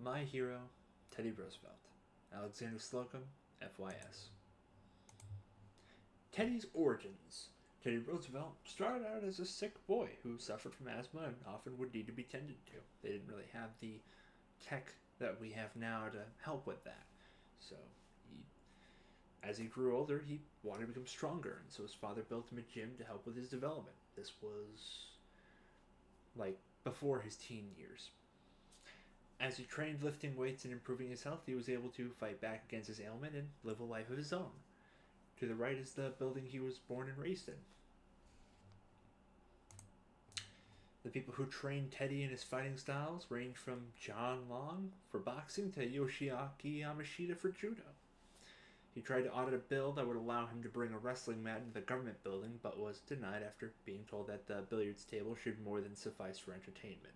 My hero, Teddy Roosevelt. Alexander Slocum, FYS. Teddy's origins. Teddy Roosevelt started out as a sick boy who suffered from asthma and often would need to be tended to. They didn't really have the tech that we have now to help with that. So, as he grew older, he wanted to become stronger, and so his father built him a gym to help with his development. This was like before his teen years. As he trained lifting weights and improving his health, he was able to fight back against his ailment and live a life of his own. To the right is the building he was born and raised in. The people who trained Teddy in his fighting styles range from John Long for boxing to Yoshiaki Yamashita for judo. He tried to audit a bill that would allow him to bring a wrestling mat into the government building, but was denied after being told that the billiards table should more than suffice for entertainment.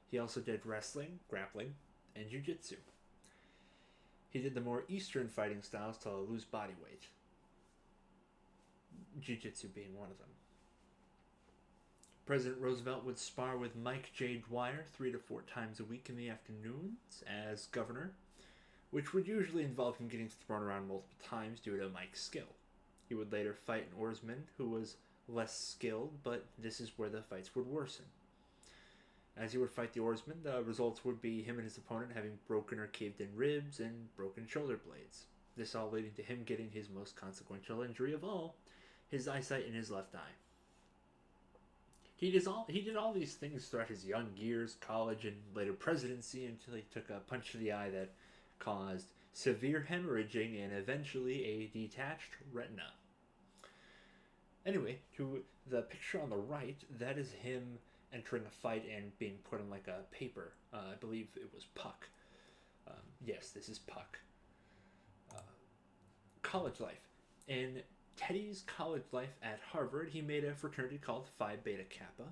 He also did wrestling, grappling, and jiu-jitsu. He did the more Eastern fighting styles to lose body weight, jiu-jitsu being one of them. President Roosevelt would spar with Mike J. Dwyer 3 to 4 times a week in the afternoons as governor, which would usually involve him getting thrown around multiple times due to Mike's skill. He would later fight an oarsman who was less skilled, but this is where the fights would worsen. As he would fight the oarsman, the results would be him and his opponent having broken or caved in ribs and broken shoulder blades. This all leading to him getting his most consequential injury of all, his eyesight in his left eye. He did all these things throughout his young years, college, and later presidency until he took a punch to the eye that caused severe hemorrhaging and eventually a detached retina. Anyway, to the picture on the right, that is him entering a fight and being put on like a paper. I believe it was Puck. Yes, this is Puck. College life. In Teddy's college life at Harvard, he made a fraternity called Phi Beta Kappa.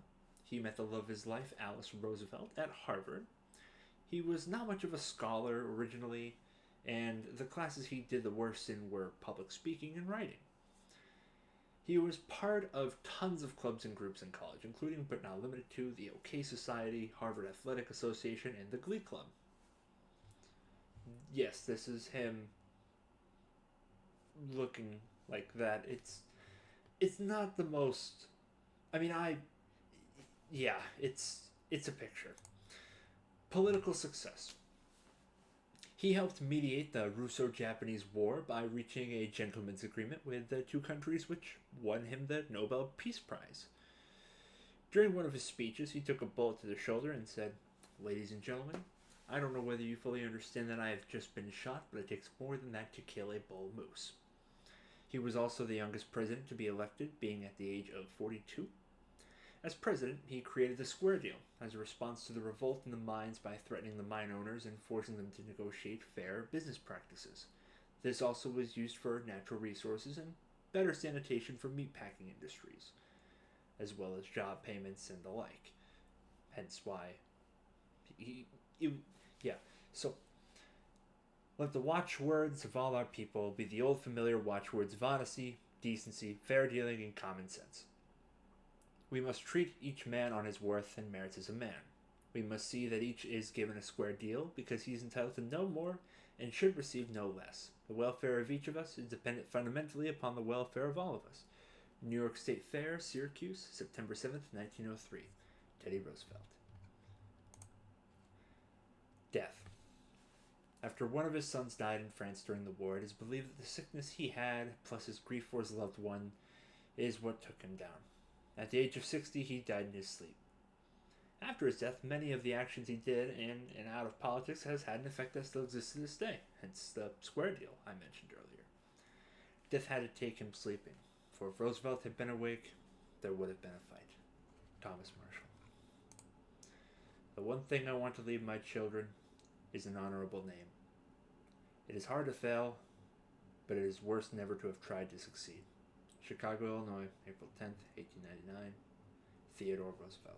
He met the love of his life, Alice Roosevelt, at Harvard. He was not much of a scholar originally, and the classes he did the worst in were public speaking and writing. He was part of tons of clubs and groups in college, including but not limited to the OK Society, Harvard Athletic Association, and the Glee Club. Yes, this is him looking like that. It's not the most. I mean, it's a picture. Political success. He helped mediate the Russo-Japanese War by reaching a gentleman's agreement with the two countries, which won him the Nobel Peace Prize. During one of his speeches, he took a bullet to the shoulder and said, "Ladies and gentlemen, I don't know whether you fully understand that I have just been shot, but it takes more than that to kill a bull moose." He was also the youngest president to be elected, being at the age of 42. As president, he created the Square Deal as a response to the revolt in the mines by threatening the mine owners and forcing them to negotiate fair business practices. This also was used for natural resources and better sanitation for meatpacking industries, as well as job payments and the like. Hence why So, let the watchwords of all our people be the old familiar watchwords of honesty, decency, fair dealing, and common sense. We must treat each man on his worth and merits as a man. We must see that each is given a square deal because he is entitled to no more and should receive no less. The welfare of each of us is dependent fundamentally upon the welfare of all of us. New York State Fair, Syracuse, September 7th, 1903. Teddy Roosevelt. Death. After one of his sons died in France during the war, it is believed that the sickness he had, plus his grief for his loved one, is what took him down. At the age of 60, he died in his sleep. After his death, many of the actions he did in and out of politics has had an effect that still exists to this day, hence the Square Deal I mentioned earlier. Death had to take him sleeping, for if Roosevelt had been awake, there would have been a fight. Thomas Marshall. The one thing I want to leave my children is an honorable name. It is hard to fail, but it is worse never to have tried to succeed. Chicago, Illinois, April 10th, 1899. Theodore Roosevelt.